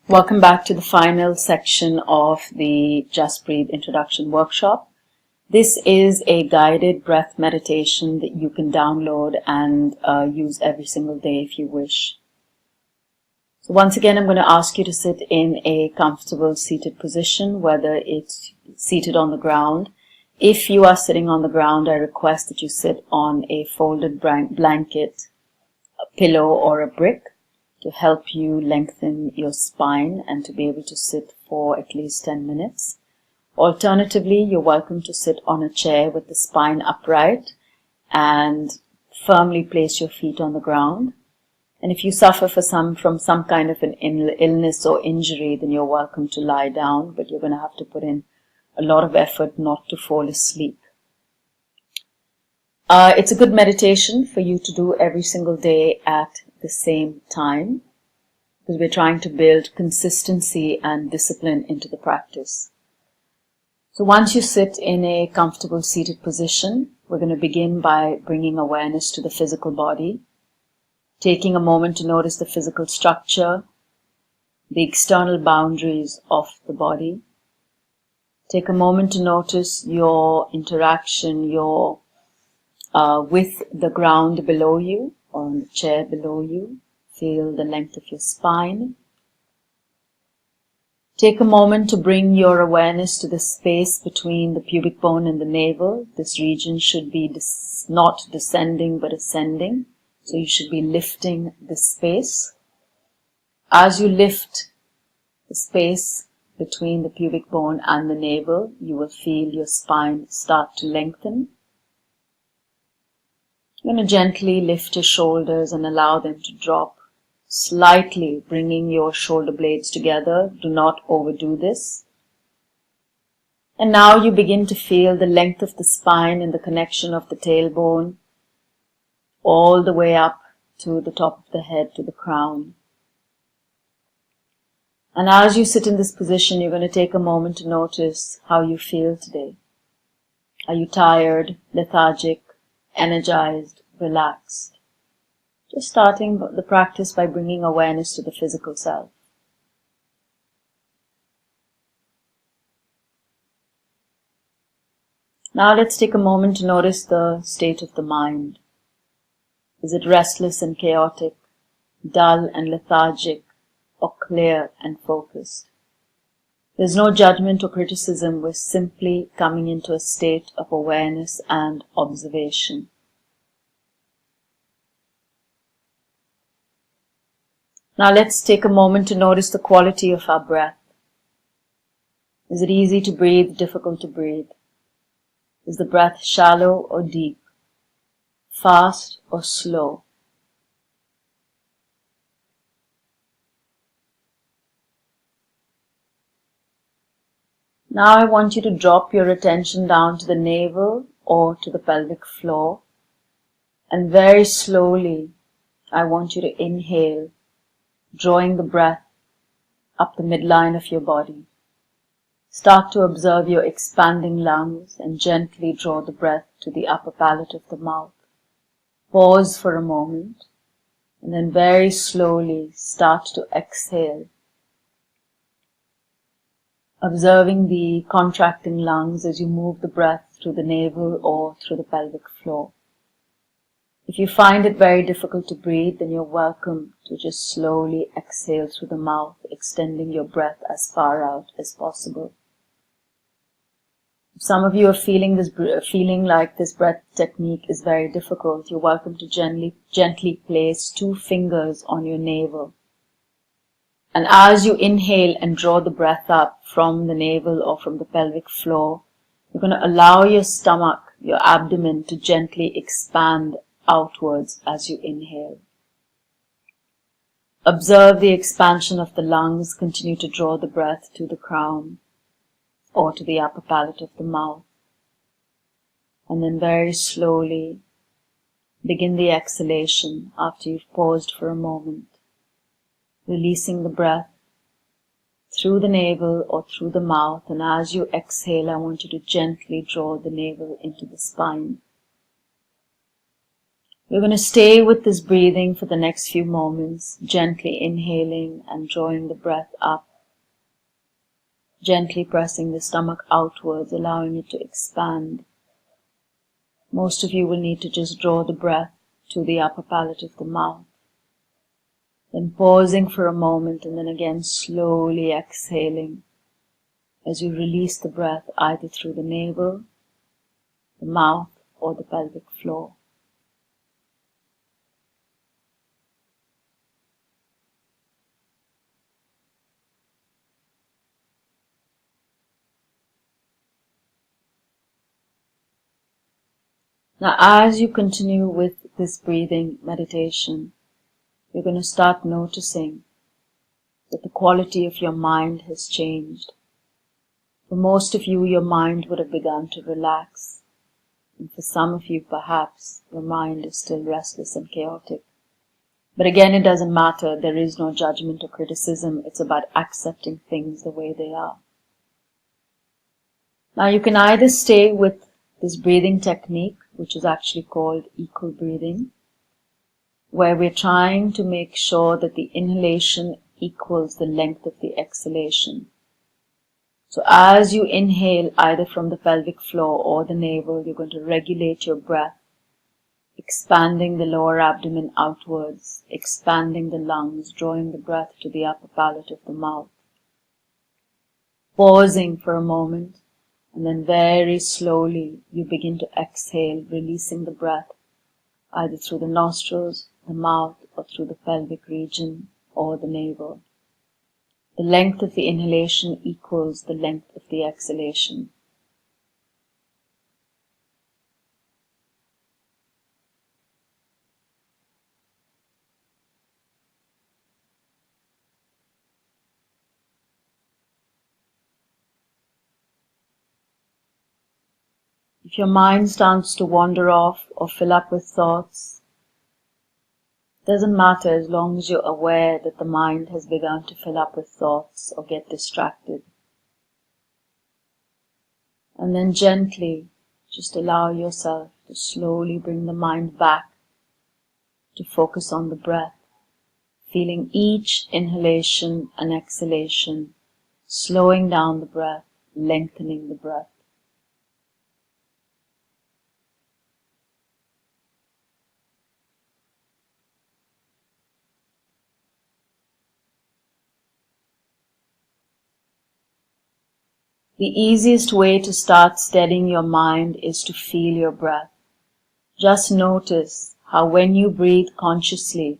Welcome back to the final section of the Just Breathe Introduction Workshop. This is a guided breath meditation that you can download and use every single day if you wish. So once again, I'm going to ask you to sit in a comfortable seated position, whether it's seated on the ground. If you are sitting on the ground, I request that you sit on a folded blanket, a pillow, or a brick, to help you lengthen your spine and to be able to sit for at least 10 minutes. Alternatively, you're welcome to sit on a chair with the spine upright and firmly place your feet on the ground. And if you suffer from some kind of an illness or injury, then you're welcome to lie down, but you're going to have to put in a lot of effort not to fall asleep. It's a good meditation for you to do every single day at the same time, because we're trying to build consistency and discipline into the practice. So once you sit in a comfortable seated position, we're going to begin by bringing awareness to the physical body, taking a moment to notice the physical structure, the external boundaries of the body. Take a moment to notice your interaction, with the ground below you or on the chair below you. Feel the length of your spine. Take a moment to bring your awareness to the space between the pubic bone and the navel. This region should be not descending but ascending, so you should be lifting the space. As you lift the space between the pubic bone and the navel, you will feel your spine start to lengthen. You're going to gently lift your shoulders and allow them to drop slightly, bringing your shoulder blades together. Do not overdo this. And now you begin to feel the length of the spine and the connection of the tailbone all the way up to the top of the head, to the crown. And as you sit in this position, you're going to take a moment to notice how you feel today. Are you tired, lethargic, energized, relaxed? Just starting the practice by bringing awareness to the physical self. Now let's take a moment to notice the state of the mind. Is it restless and chaotic, dull and lethargic, or clear and focused? There's no judgment or criticism. We're simply coming into a state of awareness and observation. Now let's take a moment to notice the quality of our breath. Is it easy to breathe, difficult to breathe? Is the breath shallow or deep, fast or slow? Now I want you to drop your attention down to the navel or to the pelvic floor, and very slowly I want you to inhale, drawing the breath up the midline of your body. Start to observe your expanding lungs and gently draw the breath to the upper palate of the mouth. Pause for a moment and then very slowly start to exhale, observing the contracting lungs as you move the breath through the navel or through the pelvic floor. If you find it very difficult to breathe, then you're welcome to just slowly exhale through the mouth, extending your breath as far out as possible. If some of you are feeling like this breath technique is very difficult, you're welcome to gently place 2 fingers on your navel. And as you inhale and draw the breath up from the navel or from the pelvic floor, you're going to allow your stomach, your abdomen, to gently expand outwards as you inhale. Observe the expansion of the lungs. Continue to draw the breath to the crown or to the upper palate of the mouth. And then very slowly begin the exhalation after you've paused for a moment, releasing the breath through the navel or through the mouth. And as you exhale, I want you to gently draw the navel into the spine. We're going to stay with this breathing for the next few moments, gently inhaling and drawing the breath up, gently pressing the stomach outwards, allowing it to expand. Most of you will need to just draw the breath to the upper palate of the mouth. Then pausing for a moment and then again slowly exhaling as you release the breath either through the navel, the mouth, or the pelvic floor. Now, as you continue with this breathing meditation, you're going to start noticing that the quality of your mind has changed. For most of you, your mind would have begun to relax. And for some of you, perhaps, your mind is still restless and chaotic. But again, it doesn't matter. There is no judgment or criticism. It's about accepting things the way they are. Now, you can either stay with this breathing technique, which is actually called equal breathing, where we're trying to make sure that the inhalation equals the length of the exhalation. So as you inhale either from the pelvic floor or the navel, you're going to regulate your breath, expanding the lower abdomen outwards, expanding the lungs, drawing the breath to the upper palate of the mouth. Pausing for a moment, and then very slowly you begin to exhale, releasing the breath either through the nostrils, the mouth, or through the pelvic region or the navel. The length of the inhalation equals the length of the exhalation. If your mind starts to wander off or fill up with thoughts, it doesn't matter as long as you're aware that the mind has begun to fill up with thoughts or get distracted. And then gently just allow yourself to slowly bring the mind back to focus on the breath, feeling each inhalation and exhalation, slowing down the breath, lengthening the breath. The easiest way to start steadying your mind is to feel your breath. Just notice how when you breathe consciously,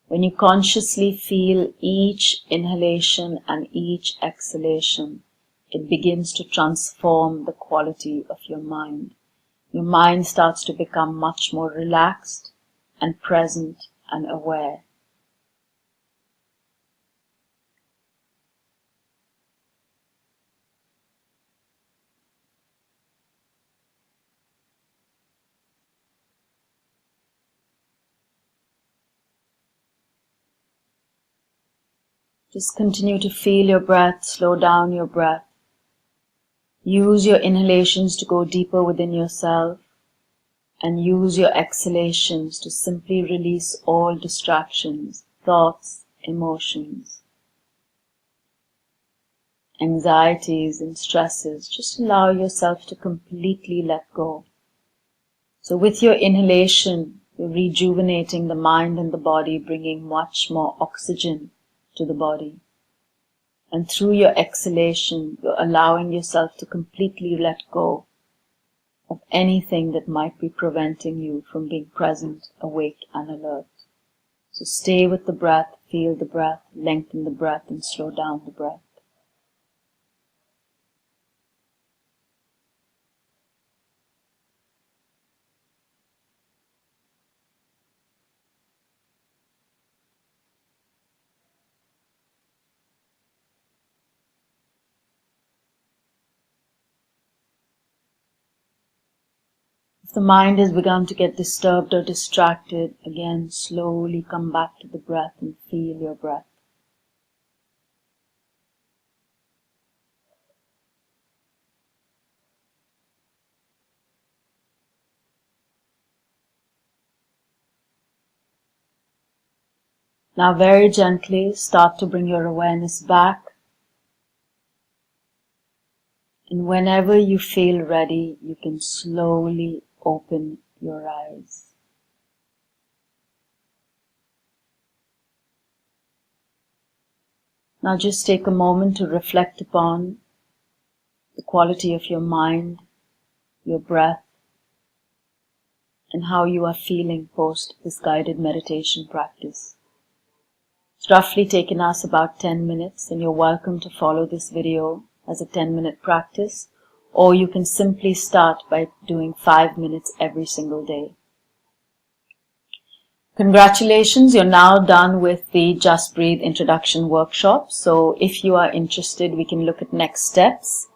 when you consciously feel each inhalation and each exhalation, it begins to transform the quality of your mind. Your mind starts to become much more relaxed and present and aware. Just continue to feel your breath, slow down your breath. Use your inhalations to go deeper within yourself, and use your exhalations to simply release all distractions, thoughts, emotions, anxieties and stresses. Just allow yourself to completely let go. So with your inhalation, you're rejuvenating the mind and the body, bringing much more oxygen to the body. And through your exhalation, you're allowing yourself to completely let go of anything that might be preventing you from being present, awake, and alert. So stay with the breath, feel the breath, lengthen the breath, and slow down the breath. If the mind has begun to get disturbed or distracted, again, slowly come back to the breath and feel your breath. Now very gently start to bring your awareness back. And whenever you feel ready, you can slowly open your eyes. Now just take a moment to reflect upon the quality of your mind, your breath, and how you are feeling post this guided meditation practice. It's roughly taken us about 10 minutes, and you're welcome to follow this video as a 10-minute practice, or you can simply start by doing 5 minutes every single day. Congratulations, you're now done with the Just Breathe introduction workshop. So if you are interested, we can look at next steps.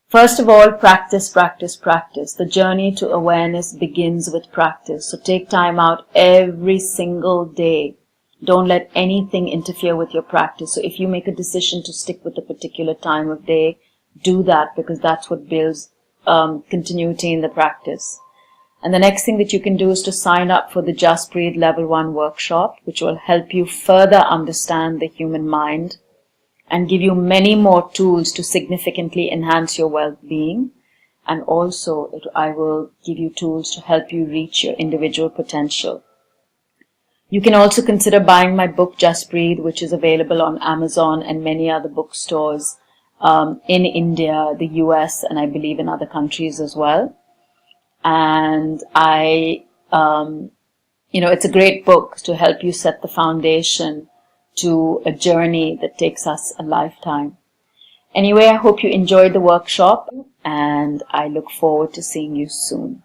First of all, practice, practice, practice. The journey to awareness begins with practice. So take time out every single day. Don't let anything interfere with your practice. So if you make a decision to stick with a particular time of day, do that, because that's what builds continuity in the practice. And the next thing that you can do is to sign up for the Just Breathe Level 1 workshop, which will help you further understand the human mind and give you many more tools to significantly enhance your well-being. And also, I will give you tools to help you reach your individual potential. You can also consider buying my book, Just Breathe, which is available on Amazon and many other bookstores in India, the US, and I believe in other countries as well. And it's a great book to help you set the foundation to a journey that takes us a lifetime. Anyway, I hope you enjoyed the workshop, and I look forward to seeing you soon.